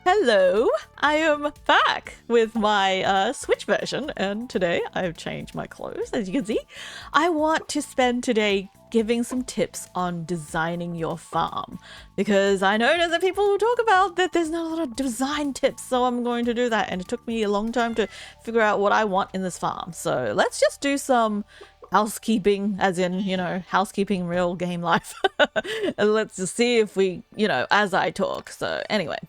Hello, I am back with my Switch version, and today I've changed my clothes, as you can see. I want to spend today giving some tips on designing your farm, because I know that people who talk about that there's not a lot of design tips, so I'm going to do that, and it took me a long time to figure out what I want in this farm. So let's just do some housekeeping, as in, housekeeping real game life. And let's just see if we, as I talk. So anyway.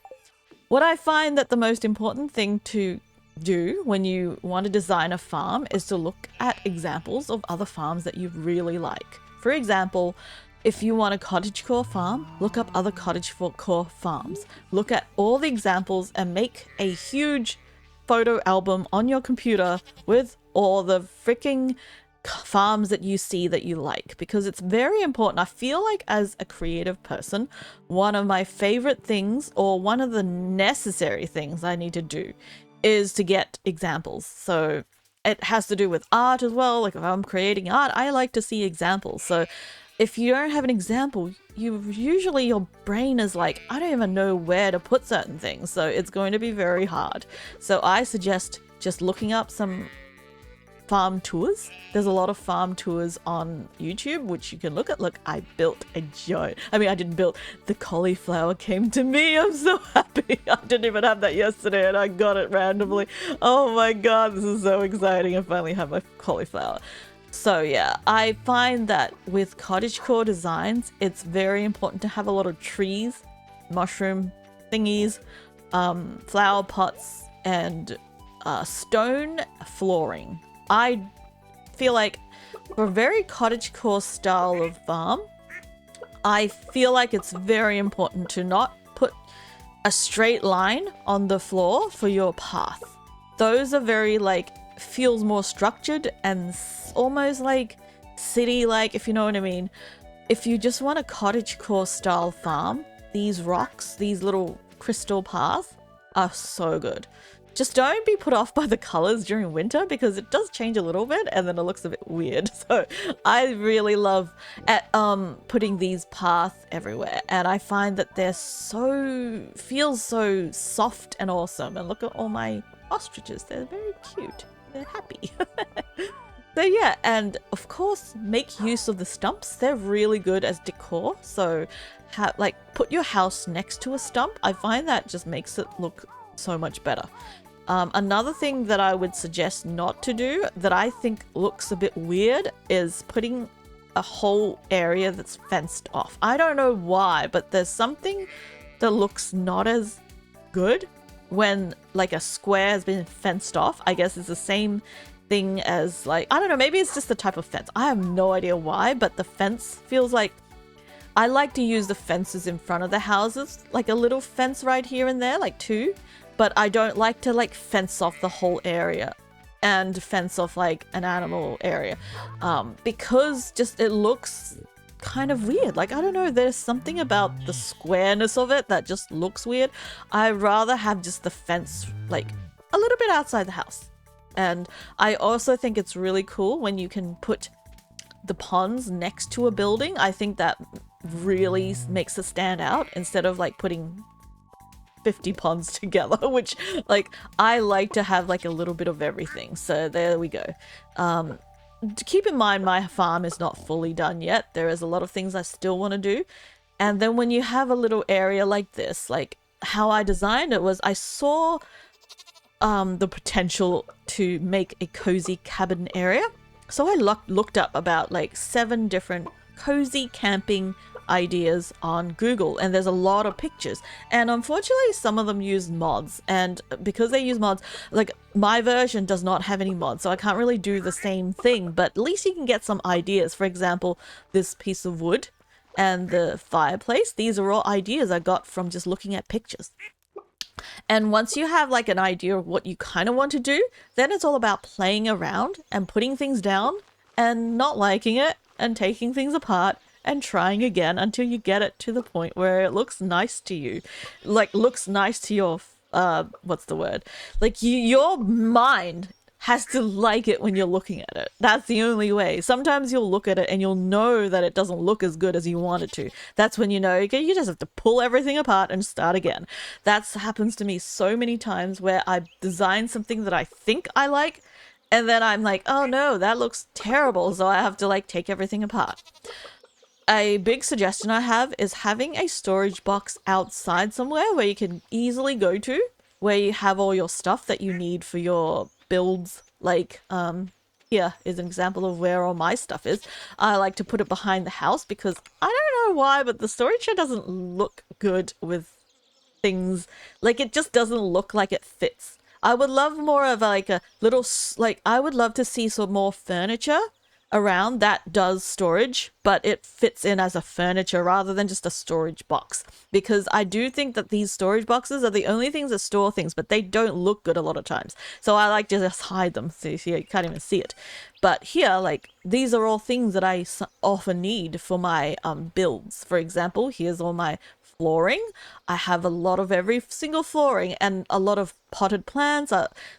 What I find that the most important thing to do when you want to design a farm is to look at examples of other farms that you really like. For example, if you want a cottagecore farm, look up other cottagecore farms. Look at all the examples and make a huge photo album on your computer with all the freaking farms that you see that you like, because it's very important. I feel like as a creative person, one of my favorite things, or one of the necessary things I need to do, is to get examples. So it has to do with art as well. Like if I'm creating art, I like to see examples. So if you don't have an example, usually your brain is like, I don't even know where to put certain things, so it's going to be very hard. So I suggest just looking up some farm tours. There's a lot of farm tours on YouTube which you can look at. Look, I built a giant, I didn't build, the cauliflower came to me. I'm so happy. I didn't even have that yesterday and I got it randomly. Oh my god, this is so exciting. I finally have my cauliflower. So yeah, I find that with cottagecore designs, it's very important to have a lot of trees, mushroom thingies, flower pots, and stone flooring. I feel like for a very cottagecore style of farm, I feel like it's very important to not put a straight line on the floor for your path. Those are very feels more structured and almost like city-like, if you know what I mean. If you just want a cottagecore style farm, these rocks, these little crystal paths are so good. Just don't be put off by the colors during winter, because it does change a little bit and then it looks a bit weird. So I really love putting these paths everywhere, and I find that they're feels so soft and awesome. And look at all my ostriches, they're very cute, they're happy. So yeah, and of course make use of the stumps. They're really good as decor. So put your house next to a stump. I find that just makes it look so much better. Another thing that I would suggest not to do, that I think looks a bit weird, is putting a whole area that's fenced off. I don't know why, but there's something that looks not as good when a square has been fenced off. I guess it's the same thing as I don't know, maybe it's just the type of fence. I have no idea why, but the fence feels like, I like to use the fences in front of the houses, like a little fence right here and there, like two. But I don't like to fence off the whole area and fence off an animal area, because just it looks kind of weird. I don't know, there's something about the squareness of it that just looks weird. I'd rather have just the fence a little bit outside the house. And I also think it's really cool when you can put the ponds next to a building. I think that really makes it stand out, instead of putting 50 ponds together, which I like to have a little bit of everything. So there we go. To keep in mind, my farm is not fully done yet. There is a lot of things I still want to do. And then when you have a little area like this, how I designed it was, I saw the potential to make a cozy cabin area. So I looked up about 7 different cozy camping ideas on Google, and there's a lot of pictures, and unfortunately some of them use mods, and because they use mods, my version does not have any mods, so I can't really do the same thing, but at least you can get some ideas. For example, this piece of wood and the fireplace, these are all ideas I got from just looking at pictures. And once you have an idea of what you kind of want to do, then it's all about playing around and putting things down and not liking it and taking things apart and trying again until you get it to the point where it looks nice to you. Looks nice to your, what's the word? Your mind has to like it when you're looking at it. That's the only way. Sometimes you'll look at it and you'll know that it doesn't look as good as you want it to. That's when you know you just have to pull everything apart and start again. That happens to me so many times where I design something that I think I like, and then I'm like, oh no, that looks terrible, so I have to like take everything apart. A big suggestion I have is having a storage box outside somewhere where you can easily go to, where you have all your stuff that you need for your builds. Like, here is an example of where all my stuff is. I like to put it behind the house because I don't know why, but the storage shed doesn't look good with things. Like, it just doesn't look like it fits. I would love more of like a little, like, I would love to see some more furniture around that does storage, but it fits in as a furniture rather than just a storage box. Because I do think that these storage boxes are the only things that store things, but they don't look good a lot of times. So I like to just hide them so you can't even see it. But here, like, these are all things that I often need for my builds. For example, here's all my flooring. I have a lot of every single flooring and a lot of potted plants,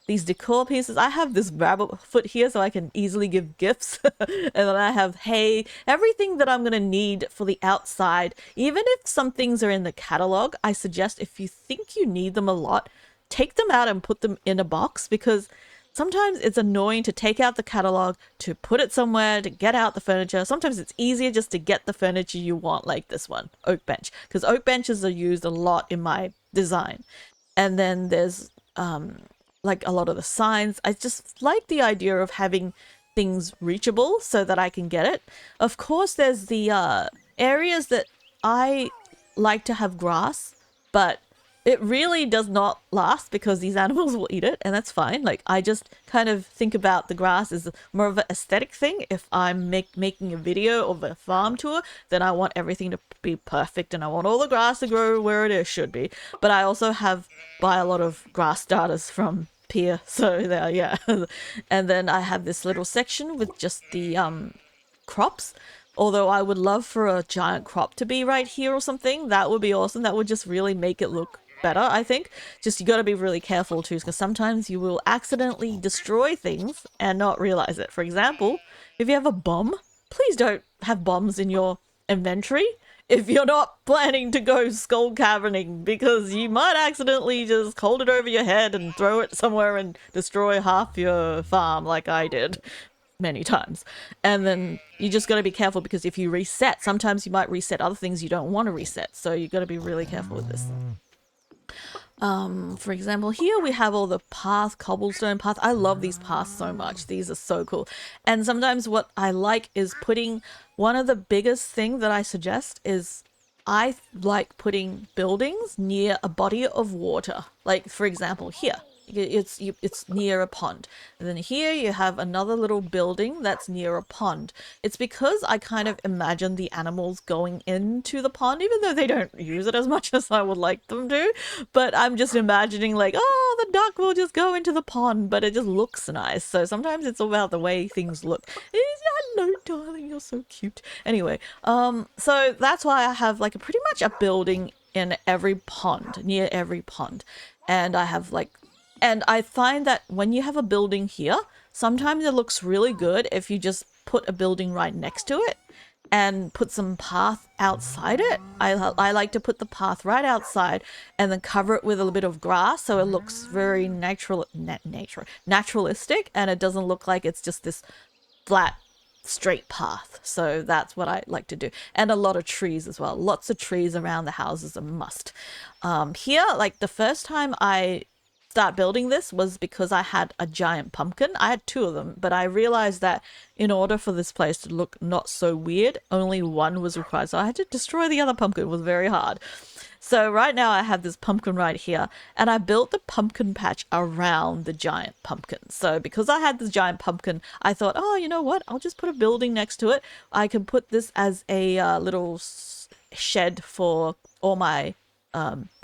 these decor pieces. I have this rabbit foot here so I can easily give gifts. And then I have hay, everything that I'm going to need for the outside. Even if some things are in the catalog, I suggest if you think you need them a lot, take them out and put them in a box, because sometimes it's annoying to take out the catalog, to put it somewhere, to get out the furniture. Sometimes it's easier just to get the furniture you want, like this one, oak bench, because oak benches are used a lot in my design. And then there's like a lot of the signs. I just like the idea of having things reachable so that I can get it. Of course, there's the areas that I like to have grass, but it really does not last because these animals will eat it, and that's fine. Like, I just kind of think about the grass as more of an aesthetic thing. If I'm making a video of a farm tour, then I want everything to be perfect and I want all the grass to grow where it should be. But I also buy a lot of grass starters from Pier, so there, yeah. And then I have this little section with just the crops. Although I would love for a giant crop to be right here or something. That would be awesome. That would just really make it look better, I think. Just you got to be really careful too, because sometimes you will accidentally destroy things and not realize it. For example, if you have a bomb, please don't have bombs in your inventory if you're not planning to go skull caverning, because you might accidentally just hold it over your head and throw it somewhere and destroy half your farm like I did many times. And then you just got to be careful, because if you reset, sometimes you might reset other things you don't want to reset. So you got to be really careful with this. For example, here we have all the cobblestone path. I love these paths so much. These are so cool. And sometimes what I like is putting, one of the biggest thing that I suggest is I like putting buildings near a body of water. Like, for example, here. It's near a pond, and then here you have another little building that's near a pond. It's because I kind of imagine the animals going into the pond, even though they don't use it as much as I would like them to. But I'm just imagining like, oh, the duck will just go into the pond, but it just looks nice. So sometimes it's about the way things look. Hello, darling, you're so cute. Anyway, so that's why I have like pretty much a building in every pond, near every pond, and I have like. And I find that when you have a building here, sometimes it looks really good if you just put a building right next to it and put some path outside it. I like to put the path right outside and then cover it with a little bit of grass so it looks very naturalistic, and it doesn't look like it's just this flat straight path. So that's what I like to do. And a lot of trees as well. Lots of trees around the houses are a must. Here, like the first time I start building this was because I had a giant pumpkin. I had two of them, but I realized that in order for this place to look not so weird, only one was required. So I had to destroy the other pumpkin. It was very hard. So right now I have this pumpkin right here, and I built the pumpkin patch around the giant pumpkin. So because I had this giant pumpkin, I thought, oh, you know what? I'll just put a building next to it. I can put this as a little shed for all my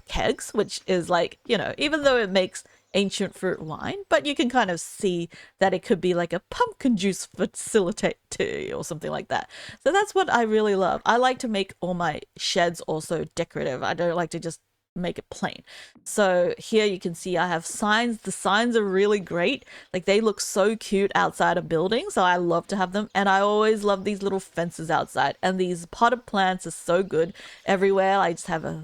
kegs, which is like, you know, even though it makes ancient fruit wine, but you can kind of see that it could be like a pumpkin juice facility or something like that. So that's what I really love. I like to make all my sheds also decorative. I don't like to just make it plain. So here you can see I have signs. The signs are really great. Like they look so cute outside a building, so I love to have them. And I always love these little fences outside, and these potted plants are so good everywhere. I just have a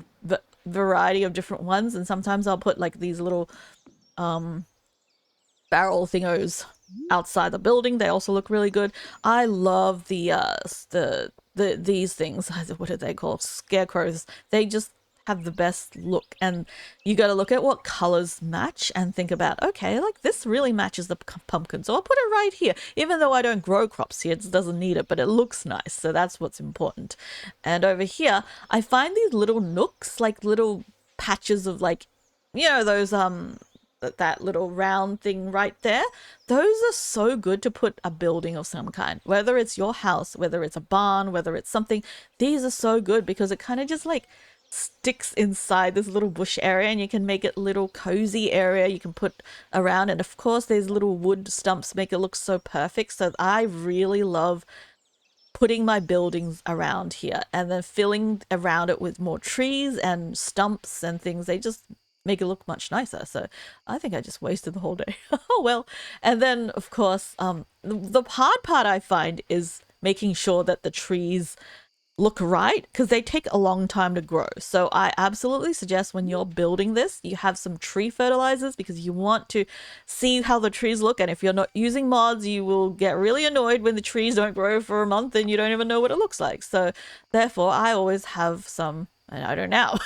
variety of different ones, and sometimes I'll put like these little barrel thingos outside the building. They also look really good. I love these things. What are they called? Scarecrows. They just have the best look, and you got to look at what colors match and think about, okay, like this really matches the pumpkin, so I'll put it right here. Even though I don't grow crops here, it doesn't need it, but it looks nice, so that's what's important. And over here I find these little nooks, like little patches of, like, you know, those that little round thing right there. Those are so good to put a building of some kind, whether it's your house, whether it's a barn, whether it's something. These are so good because it kind of just like sticks inside this little bush area, and you can make it little cozy area you can put around. And of course these little wood stumps make it look so perfect. So I really love putting my buildings around here and then filling around it with more trees and stumps and things. They just make it look much nicer. So I think I just wasted the whole day. Oh well. And then of course the hard part I find is making sure that the trees look right, because they take a long time to grow. So I absolutely suggest when you're building this, you have some tree fertilizers, because you want to see how the trees look. And if you're not using mods, you will get really annoyed when the trees don't grow for a month and you don't even know what it looks like. So therefore I always have some, and I don't know,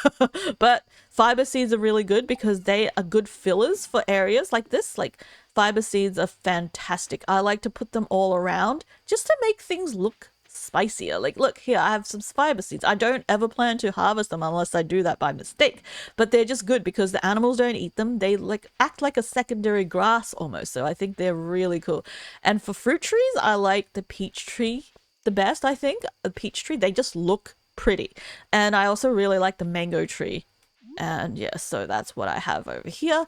but fiber seeds are really good because they are good fillers for areas like this. Like fiber seeds are fantastic. I like to put them all around just to make things look spicier. Like look here, I have some fiber seeds. I don't ever plan to harvest them unless I do that by mistake, but they're just good because the animals don't eat them. They like act like a secondary grass almost, so I think they're really cool. And for fruit trees, I like the peach tree the best. I think the peach tree, they just look pretty. And I also really like the mango tree. And yeah, so that's what I have over here.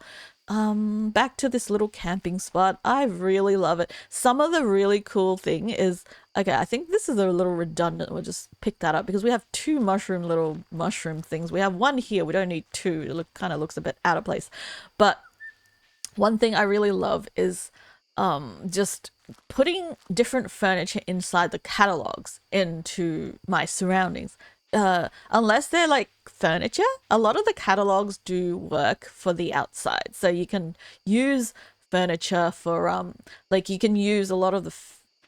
Back to this little camping spot. I really love it. Some of the really cool thing is, okay, I think this is a little redundant. We'll just pick that up because we have two little mushroom things. We have one here. We don't need two. It kind of looks a bit out of place. But one thing I really love is just putting different furniture inside the catalogs into my surroundings. Unless they're like furniture, a lot of the catalogs do work for the outside. So you can use furniture for like you can use a lot of the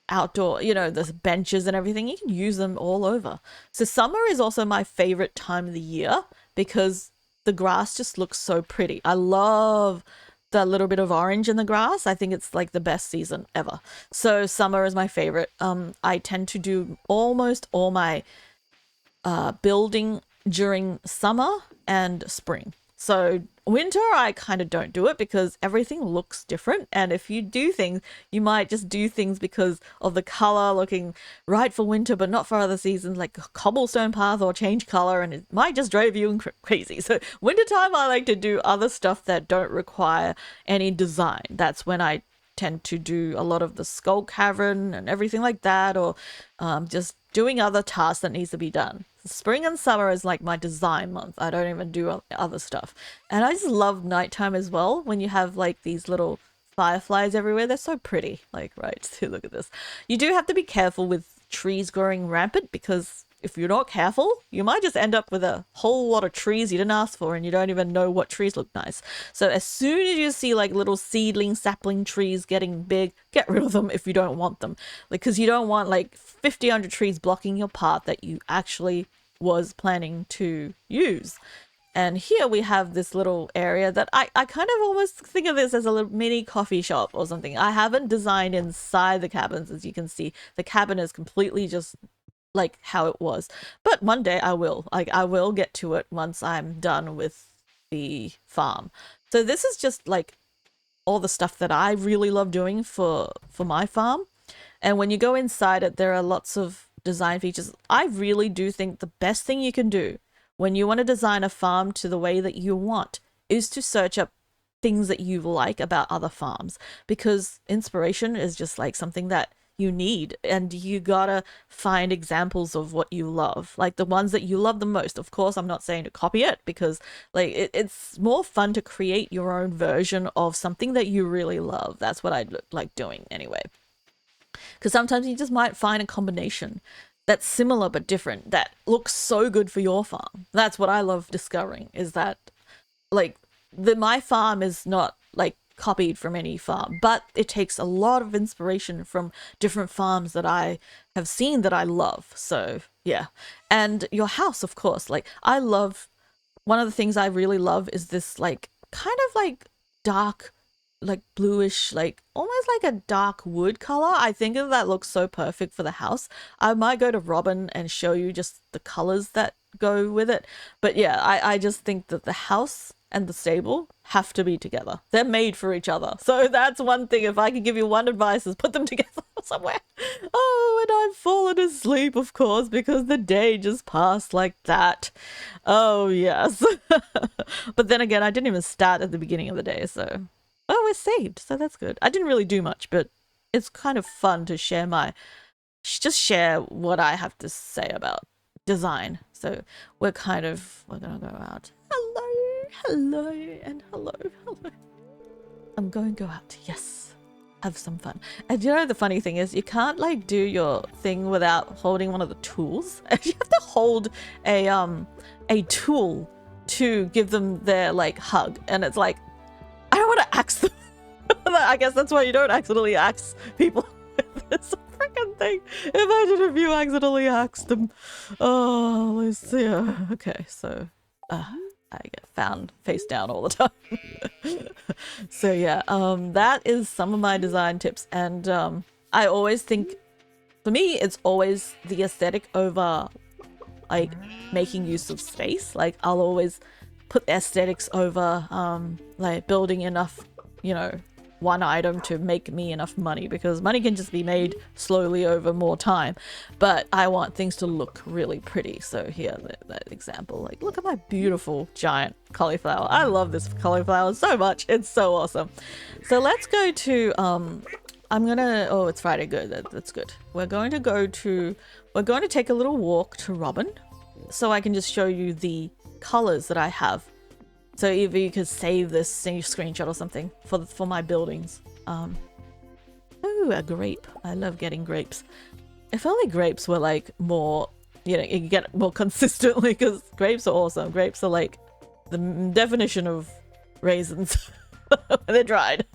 outdoor, you know, the benches and everything. You can use them all over. So summer is also my favorite time of the year because the grass just looks so pretty. I love the little bit of orange in the grass. I think it's like the best season ever. So summer is my favorite. I tend to do almost all my building during summer and spring. So winter, I kind of don't do it because everything looks different. And if you do things, you might just do things because of the color looking right for winter, but not for other seasons, like a cobblestone path or change color, and it might just drive you crazy. So wintertime, I like to do other stuff that don't require any design. That's when I tend to do a lot of the skull cavern and everything like that, or just doing other tasks that needs to be done. Spring and summer is like my design month. I don't even do other stuff. And I just love nighttime as well, when you have like these little fireflies everywhere. They're so pretty. Like, right, so look at this. You do have to be careful with trees growing rampant, because if you're not careful, you might just end up with a whole lot of trees you didn't ask for and you don't even know what trees look nice. So as soon as you see like little seedling sapling trees getting big, get rid of them if you don't want them. Like, because you don't want like 100 trees blocking your path that you actually was planning to use. And here we have this little area that I kind of almost think of this as a little mini coffee shop or something. I haven't designed inside the cabins. As you can see, the cabin is completely just like how it was, but one day I will get to it once I'm done with the farm. So this is just like all the stuff that I really love doing for my farm. And when you go inside it, there are lots of design features. I really do think the best thing you can do when you want to design a farm to the way that you want is to search up things that you like about other farms, because inspiration is just like something that you need, and you gotta find examples of what you love, like the ones that you love the most. Of course, I'm not saying to copy it, because like it's more fun to create your own version of something that you really love. That's what I like doing anyway, because sometimes you just might find a combination that's similar but different that looks so good for your farm. That's what I love discovering, is that like my farm is not like copied from any farm, but it takes a lot of inspiration from different farms that I have seen that I love. So yeah. And your house, of course, like I love, one of the things I really love is this like kind of like dark, like bluish, like almost like a dark wood color. I think that looks so perfect for the house. I might go to Robin and show you just the colors that go with it. But yeah, I just think that the house and the stable have to be together. They're made for each other. So that's one thing. If I could give you one advice, is put them together somewhere. Oh, and I've fallen asleep, of course, because the day just passed like that. Oh, yes. But then again, I didn't even start at the beginning of the day, so... Oh, we're saved, so that's good. I didn't really do much, but it's kind of fun to share share what I have to say about design. So we're gonna go out. Hello, and hello. I'm going to go out, yes. Have some fun. And you know, the funny thing is, you can't like do your thing without holding one of the tools. You have to hold a tool to give them their like hug, and it's like, I don't want to axe them. I guess that's why you don't accidentally axe people with this freaking thing. Imagine if you accidentally axed them. Oh, let's see. Okay, so I get found face down all the time. So yeah, that is some of my design tips. And I always think, for me, it's always the aesthetic over like making use of space. Like I'll always put aesthetics over like building enough, you know, one item to make me enough money, because money can just be made slowly over more time, but I want things to look really pretty. So here, that example, like look at my beautiful giant cauliflower. I love this cauliflower so much. It's so awesome. So let's go to oh, it's Friday. Good. That's good. We're going to take a little walk to Robin, so I can just show you the colors that I have. So either you could save this in your screenshot or something for my buildings. Oh, a grape. I love getting grapes. If only grapes were like more, you know, you can get more consistently, because grapes are awesome. Grapes are like the definition of raisins. They're dried.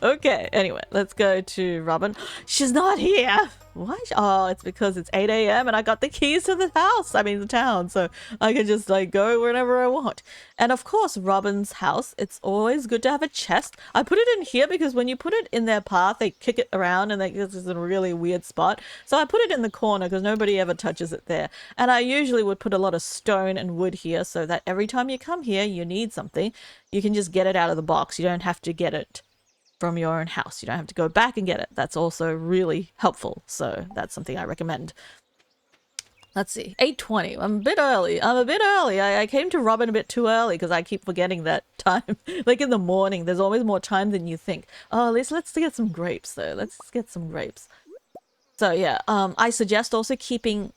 Okay, anyway, let's go to Robin. She's not here. Why? Oh, it's because it's 8 a.m. and I got the keys to the house. I mean, the town. So I can just like go wherever I want. And of course, Robin's house, it's always good to have a chest. I put it in here because when you put it in their path, they kick it around and this is a really weird spot. So I put it in the corner because nobody ever touches it there. And I usually would put a lot of stone and wood here so that every time you come here, you need something, you can just get it out of the box. You don't have to get it from your own house. You don't have to go back and get it. That's also really helpful. So that's something I recommend. Let's see. 8:20. I'm a bit early. I came to Robin a bit too early because I keep forgetting that time. Like in the morning, there's always more time than you think. Oh, let's get some grapes though. Let's get some grapes. So yeah, I suggest also keeping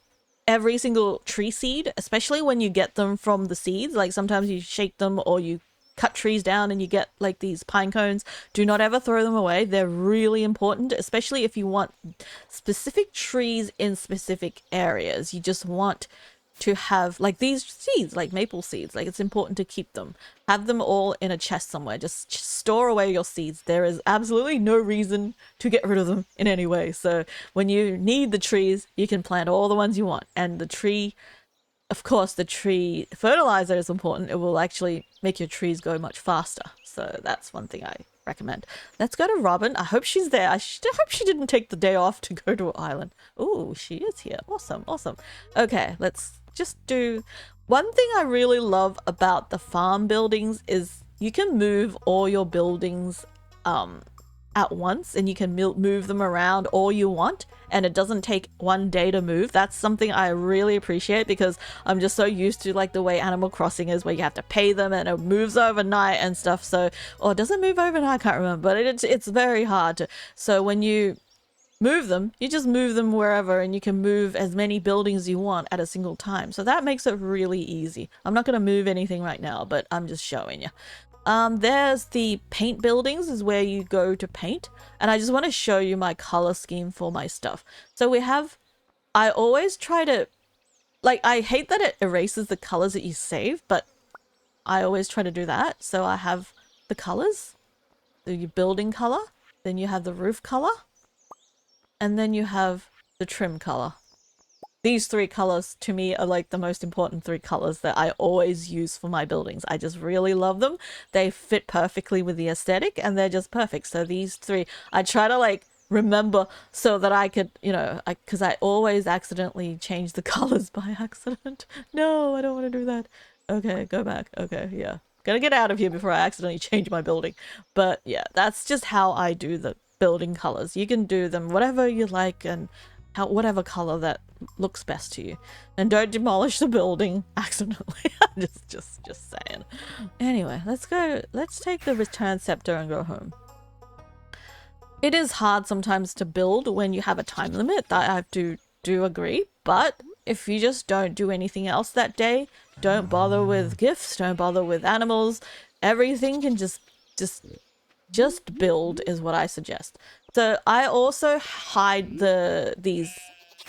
every single tree seed, especially when you get them from the seeds. Like sometimes you shake them or you cut trees down and you get like these pine cones. Do not ever throw them away. They're really important, especially if you want specific trees in specific areas. You just want to have like these seeds, like maple seeds. Like it's important to keep them. Have them all in a chest somewhere. Just store away your seeds. There is absolutely no reason to get rid of them in any way. So when you need the trees, you can plant all the ones you want. And the tree, of course, the tree fertilizer is important. It will actually make your trees go much faster. So that's one thing I recommend. Let's go to Robin. I hope she's there. I hope she didn't take the day off to go to an island. Oh, she is here. Awesome, awesome. Okay, let's just do... One thing I really love about the farm buildings is you can move all your buildings at once, and you can move them around all you want, and it doesn't take one day to move. That's something I really appreciate because I'm just so used to like the way Animal Crossing is, where you have to pay them and it moves overnight and stuff. So, or does it move overnight? I can't remember, but it's very hard to. So when you move them. You just move them wherever, and you can move as many buildings you want at a single time. So that makes it really easy. I'm not going to move anything right now, but I'm just showing you. There's the paint buildings is where you go to paint. And I just want to show you my color scheme for my stuff. So we have, I always try to, like, I hate that it erases the colors that you save, but I always try to do that. So I have the colors, the building color, then you have the roof color, and then you have the trim color. These three colors to me are like the most important three colors that I always use for my buildings. I just really love them. They fit perfectly with the aesthetic and they're just perfect. So these three, I try to like remember so that I could, you know, because I always accidentally change the colors by accident. No, I don't want to do that. Okay, go back. Okay, yeah. Gotta get out of here before I accidentally change my building. But yeah, that's just how I do the building colors. You can do them whatever you like and whatever color that looks best to you, and don't demolish the building accidentally. just saying. Anyway, let's take the return scepter and go home. It is hard sometimes to build when you have a time limit, that I do agree, but if you just don't do anything else that day, don't bother with gifts, don't bother with animals, everything can just build is what I suggest. So I also hide these,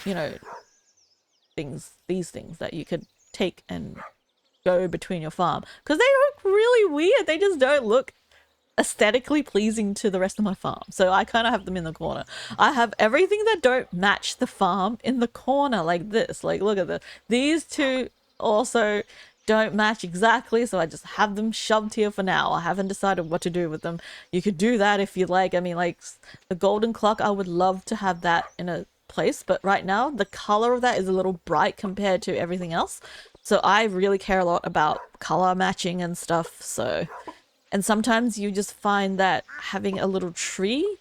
you know, these things that you could take and go between your farm, because they look really weird. They just don't look aesthetically pleasing to the rest of my farm. So I kind of have them in the corner. I have everything that don't match the farm in the corner like this. Like, look at this. These two also don't match exactly, so I just have them shoved here for now. I haven't decided what to do with them. You could do that if you like. I mean, like the golden clock, I would love to have that in a place, but right now the color of that is a little bright compared to everything else. So I really care a lot about color matching and stuff. So, and sometimes you just find that having a little tree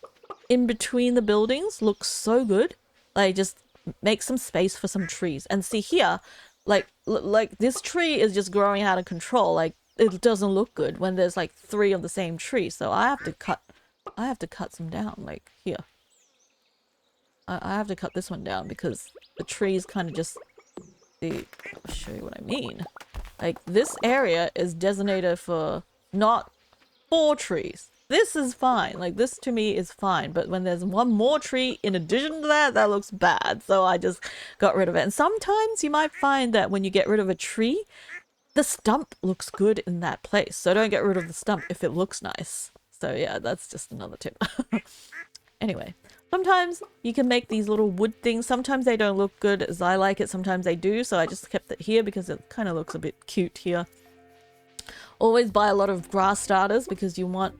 in between the buildings looks so good. Like, just make some space for some trees. And see here, like this tree is just growing out of control. Like, it doesn't look good when there's like 3 of the same tree. So I have to cut some down. Like here, I have to cut this one down because the trees kind of just, I'll show you what I mean. Like, this area is designated for not 4 trees. This is fine. Like, this to me is fine. But when there's one more tree in addition to that, that looks bad. So I just got rid of it. And sometimes you might find that when you get rid of a tree, the stump looks good in that place. So don't get rid of the stump if it looks nice. So yeah, that's just another tip. Anyway, sometimes you can make these little wood things. Sometimes they don't look good as I like it. Sometimes they do. So I just kept it here because it kind of looks a bit cute here. Always buy a lot of grass starters because you want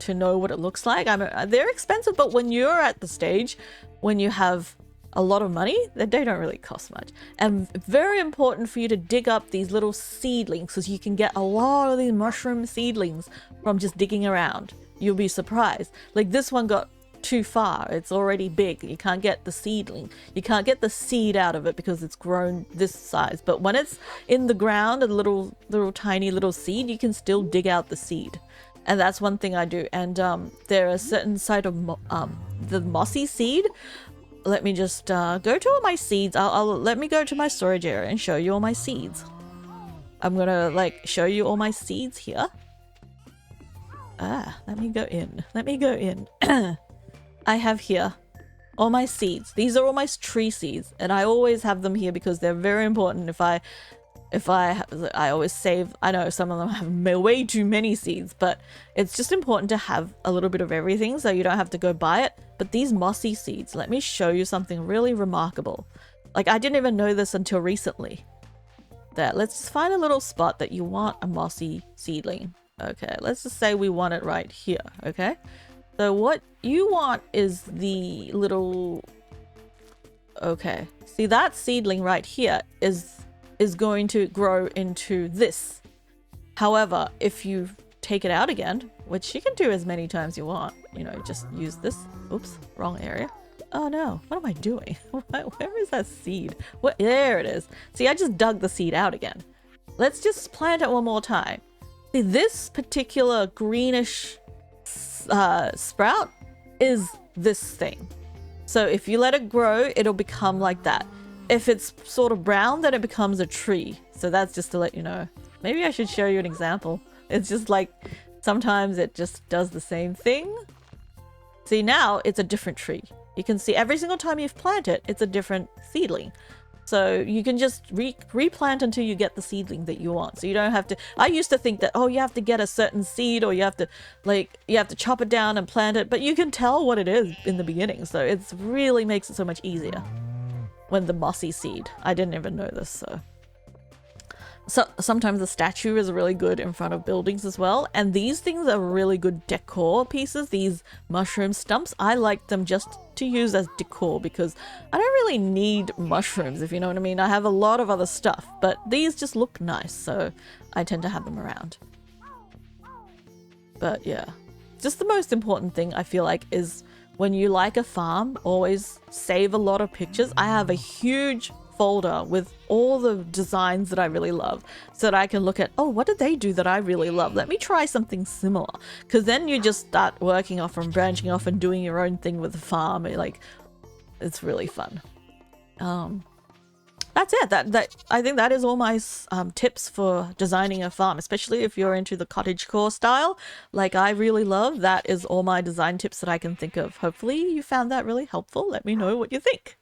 to know what it looks like. They're expensive, but when you're at the stage when you have a lot of money, they don't really cost much. And very important for you to dig up these little seedlings, because you can get a lot of these mushroom seedlings from just digging around. You'll be surprised. Like, this one got too far. It's already big. You can't get the seedling. You can't get the seed out of it because it's grown this size. But when it's in the ground, a little tiny little seed, you can still dig out the seed. And that's one thing I do. And there are certain side of the mossy seed. Let me just go to all my seeds. Let me go to my storage area and show you all my seeds. I'm gonna like show you all my seeds here. Let me go in. I have here all my seeds. These are all my tree seeds, and I always have them here because they're very important. I always save. I know some of them have way too many seeds, but it's just important to have a little bit of everything so you don't have to go buy it. But these mossy seeds, let me show you something really remarkable. Like, I didn't even know this until recently. There, let's find a little spot that you want a mossy seedling. Okay, let's just say we want it right here, okay? So what you want is the little... Okay, see that seedling right here is going to grow into this. However, if you take it out again, which you can do as many times you want, you know, just use this. Oops, wrong area. Oh no, what am I doing? Where is that seed? There it is. See, I just dug the seed out again. Let's just plant it one more time. See, this particular greenish sprout is this thing. So if you let it grow, it'll become like that. If it's sort of brown, then it becomes a tree. So that's just to let you know. Maybe I should show you an example. It's just like sometimes it just does the same thing. See, now it's a different tree. You can see every single time you've planted, it's a different seedling. So you can just replant until you get the seedling that you want. So you don't have to, I used to think that, oh, you have to get a certain seed, or you have to chop it down and plant it, but you can tell what it is in the beginning. So it's really makes it so much easier when the mossy seed. I didn't even know this, so sometimes the statue is really good in front of buildings as well. And these things are really good decor pieces. These mushroom stumps, I like them just to use as decor because I don't really need mushrooms, if you know what I mean. I have a lot of other stuff, but these just look nice, so I tend to have them around. But yeah, just the most important thing I feel like is when you like a farm, always save a lot of pictures. I have a huge folder with all the designs that I really love so that I can look at, oh, what did they do that I really love? Let me try something similar. Because then you just start working off and branching off and doing your own thing with the farm. It's really fun. That's it. That I think that is all my tips for designing a farm, especially if you're into the cottagecore style like I really love. That is all my design tips that I can think of. Hopefully you found that really helpful. Let me know what you think.